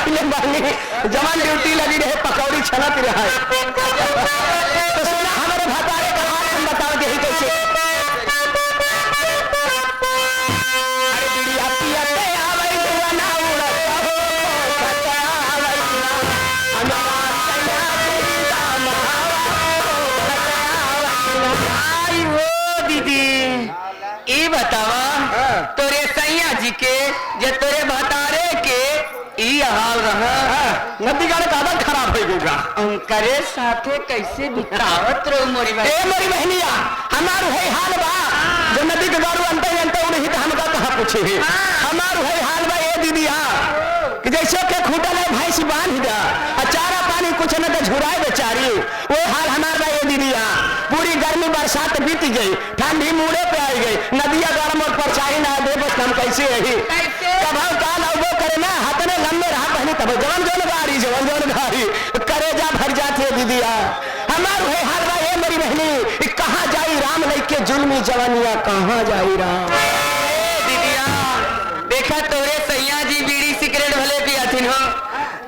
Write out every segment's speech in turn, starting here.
पहले बहनी जवान ड्यूटी लगी रहे पकौड़ी छनत रहा तो सुना हमारे भतारे का हाल हम बताओ यही कैसे अरे बिड़िया पियते आवई दुआ ना उड़त हो खता आवई ना हमार सैया जिंदा महावा खता आई हो दीदी ई बतावा तोरे सैया जी के जे तोरे भतारे के ई हाल रहा नदी का काबा खराब हो गया करे साथे कैसे बितावत रहो मोरी भाई ए मोरी बहनिया हमार है हाल बा जो नदी के गारू अंते अंते उन्हीं तो हमका कहां पूछे है हमार है हाल बा ए दीदिया कि जैसे के खूटा ले भैंस बांध दा चारा पानी कुछ न तो झुराए बेचारी वो हाल हमार बा ए दीदिया पूरी गर्मी बरसात बीत गई ठंडी मुड़े पे आई गई नदिया गरम और परछाई ना दे बस हम कैसे रही कब हम काल अवो करे ना हाथने लंबे रहा पहले तब जवन जवन गाड़ी करेजा भर जाते दीदिया हमार है हाल बा ए मेरी बहनी कहां जाई राम लेके जुल्मी जवानिया कहां जाई राम दीदिया देखा तोरे सैया जी बीड़ी सिगरेट भले पियाथिन हो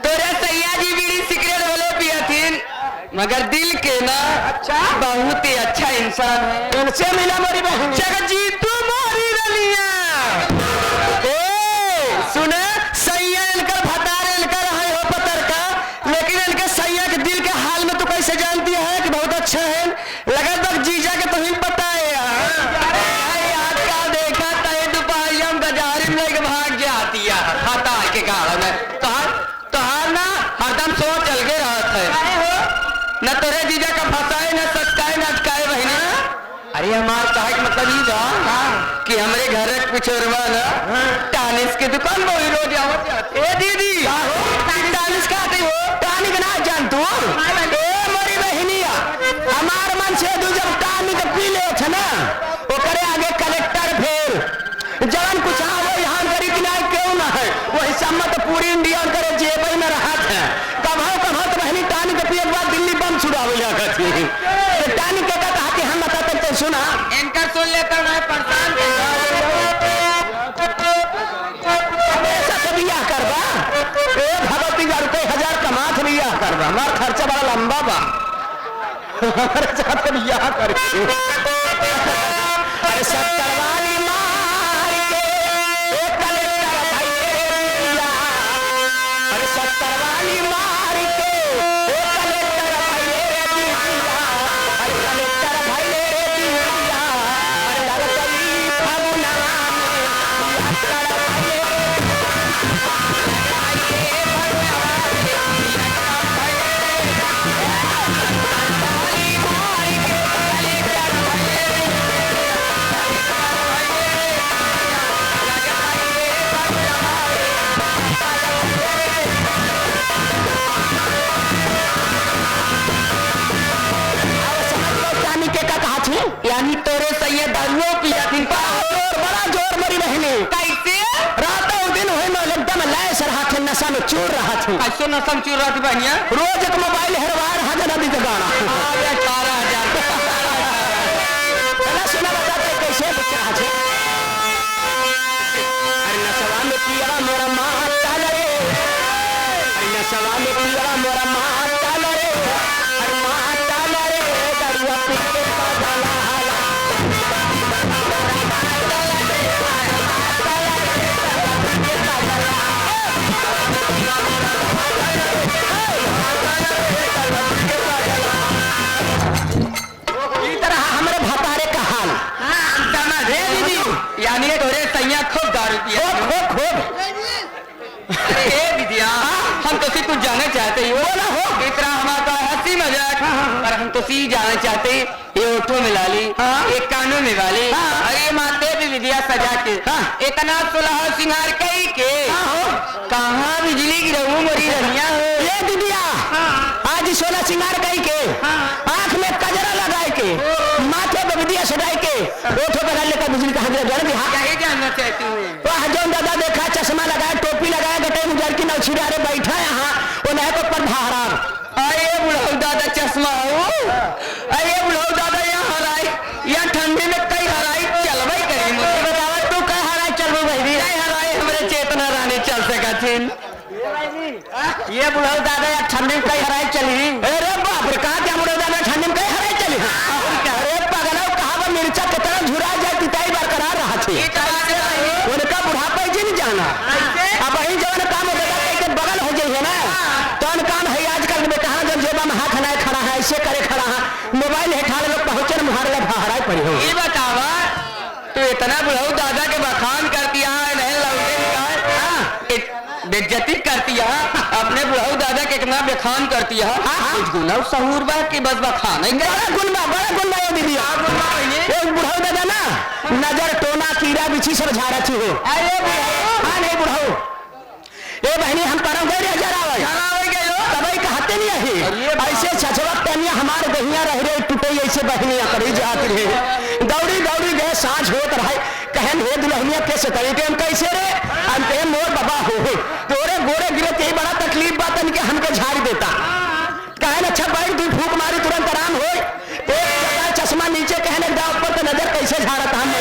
तोरे सैया जी बीड़ी सिगरेट भले पियाथिन मगर दिल के ना अच्छा बहुत ही अच्छा इंसान है इनसे मिला मेरी बहन जगजी तू मोरी रलिया सुने सैया इनकर भतारे इनकर है हो पतर का लेकिन इनके सैया के दिल के हाल में तो कैसे जानती है कि बहुत अच्छा है लगा तक जीजा के तुम्हें पता है आज का देखा तय दोपहरिया में बाजारी में लेके भाग के आती है हता के कारण में तोहार ना हरदम सोच चल के रहत है न तोरे जीजा का फंसाए न सचकाए न अटकाए बहनी अरे हमार कहे के मतलब ये बा कि हमरे घर पिछोरवा ना टानिस के दुकान में रोज आवत जाते ए दीदी टानिस का आती हो टानिक ना जान तू ए मोरी बहनिया हमार मन से दू जब टानिक पी ले छ ना ओकरे आगे कलेक्टर फेर जवन कुछ आवो यहां करी कि ना क्यों ना है वो हिसाब में तो पूरी इंडिया करे जेबई में रहत है कभो तो बहनी टानिक पिए के बाद दिल्ली बम छुड़ावे जा करती तो टानिक का कहा कि हम बताते तो सुना इनका सुन लेता ना परेशान बियाह करबा ए भगवती 1000 कमात बियाह करबा हमार खर्चा बड़ा लंबा बा हमारे साथ बियाह कर अरे 70 वाली मार के ए कलेक्टर भाई दिया अरे 70 वाली मार के ए कलेक्टर भाई दिया अरे कलेक्टर भाई दिया अरे लगतई फागुना यानी तोरे सैया दारुओ पिया थी बड़ा जोर मरी बहनी कैसे रातों दिन हुई मैं एकदम लाए सर हाथ नशा में चूर रहा थी कैसे नशा में चूर रहा थी बहनिया रोज एक मोबाइल हरवार हाजर नदी का गाना 18,000 सुना बताते कैसे बच्चा है अरे नशवा में पिया मोरा माता रे अरे नशवा में पिया मोरा माता रे अरे माता रे दरुआ पी के पागला हमारे भतारे का हाल समझे दीदी यानी तोरे सैया खूब दारू पिया खूब अरे दीदिया हम तो सिर्फ कुछ जानना चाहते ही बोला हो इतना हमारा हंसी मजाक और हम तो सी जानना चाहते ये ओठो मिला ली एक कानों में वाली अरे माथे भी विद्या सजा के इतना सुलह सिंगार कई के कहाँ बिजली की रहू मोरी रनिया ये दीदिया आज सोलह सिंगार कई के आंख में कजरा लगाए के माथे पे विद्या सजाए के ओठो पे लेकर बिजली का हजरा जड़ दिया यही जानना चाहती हूँ वह जो दादा देखा चश्मा लगाया टोपी लगाया गटे मुजर की नौछिड़ा रे बैठा यहाँ वो नए को पर भारा अरे बुढ़ऊ दादा चश्मा हो अरे बुढ़ऊ दादा यहाँ हराई यहाँ ठंडी में कई हराई चलवाई करी मुझे बतावा तू कई हराई चलबो भाई कई हराई हमरे चेतना रानी चल सका थी ये बुढ़ऊ दादा यार ठंडी में कहीं हराई चली। अरे बाप रे, कहा क्या बुढ़ऊ दादा ठंडी में कहीं हराई चली। अरे पगला कहा वो मिर्चा कितना झुरा जाए तिताई बरकरार रहा थी। उनका बुढ़ापा जी नहीं जाना। अब वही जवान काम हो गया के बगल हो जाइए ना तो काम है आजकल में कहा जब जेबा में हाथ हनाए खड़ा है, ऐसे करे खड़ा है, मोबाइल है ठाड़ लोग पहुंचे मुहारे हराई पड़ी हो। ये बतावा तू इतना बुढ़ऊ दादा के बखान करती है नहीं बेइज्जती करती है अपने बुढ़ऊ दादा के कितना बखान करती है। कुछ गुना सहूर बा कि बस बखान है। बड़ा गुण बा दीदी। एक बुढ़ऊ दादा ना नजर टोना कीड़ा बिछी सब झाड़ा थी हो। हाँ नहीं बुढ़ऊ ए बहनी हम परम गए हजार तबई कहते नहीं है ऐसे छछवक तनिया हमारे गहिया रह रहे टूटे ऐसे बहनिया करी जाती रहे दौड़ी दौड़ी गए साँझ होत रहे कहन हे दुल्हनिया कैसे तरीके हम कैसे रे हम कहे मोर बाबा हो तोरे गोरे गिरे यही बड़ा तकलीफ बात के हमके झाड़ देता कहन अच्छा बैठ तू फूक मारी तुरंत आराम हो एक चश्मा नीचे कहने जाओ ऊपर तो नजर कैसे झाड़ता हम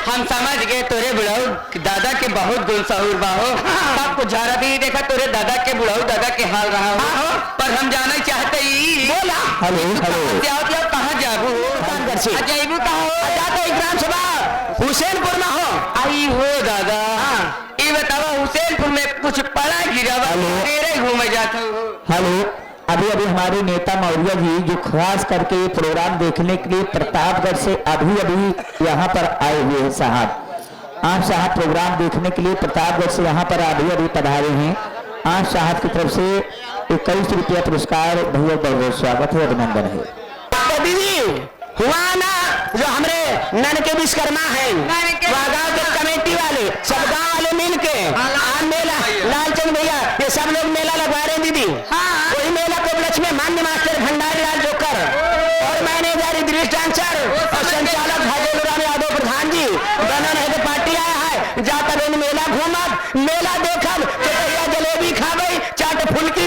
हम समझ गए तोरे बुढ़ऊ दादा के बहुत गुण सहूर बाहो सब कुछ झाड़ा भी देखा तोरे दादा के बुढ़ऊ दादा के हाल रहा हो पर हम जाना चाहते ही बोला हेलो हेलो कहाँ जाबू अजयबू कहा जाते ग्राम सभा हुसैनपुर में हो आई हो दादा ये बतावा हुसैनपुर में कुछ पड़ा गिरा तेरे घूमे जाते हो। हेलो अभी अभी हमारे नेता मौर्य जी जो खास करके ये प्रोग्राम देखने के लिए प्रतापगढ़ से अभी अभी यहाँ पर आए हुए हैं साहब। आप साहब प्रोग्राम देखने के लिए प्रतापगढ़ से यहाँ पर अभी अभी पधारे हैं। आप साहब की तरफ से 21 रुपया पुरस्कार भैया बहुत स्वागत है अभिनंदन है। तो दीदी हुआ ना जो हमारे नन के विश्वकर्मा है गाँव के कमेटी वाले सब गाँव वाले मिल के मेला लालचंद भैया ये सब लोग मेला लगवा रहे हैं दीदी। वही मेला को उपलक्ष्य में मान्य मास्टर भंडारी लाल जोकर और मैनेजर इद्रिस डांसर और संचालक भाजोलराम यादव प्रधान जी दोनों ने पार्टी आया है जाकर मेला घूमब मेला देखब जलेबी खाबे चाट फुल्की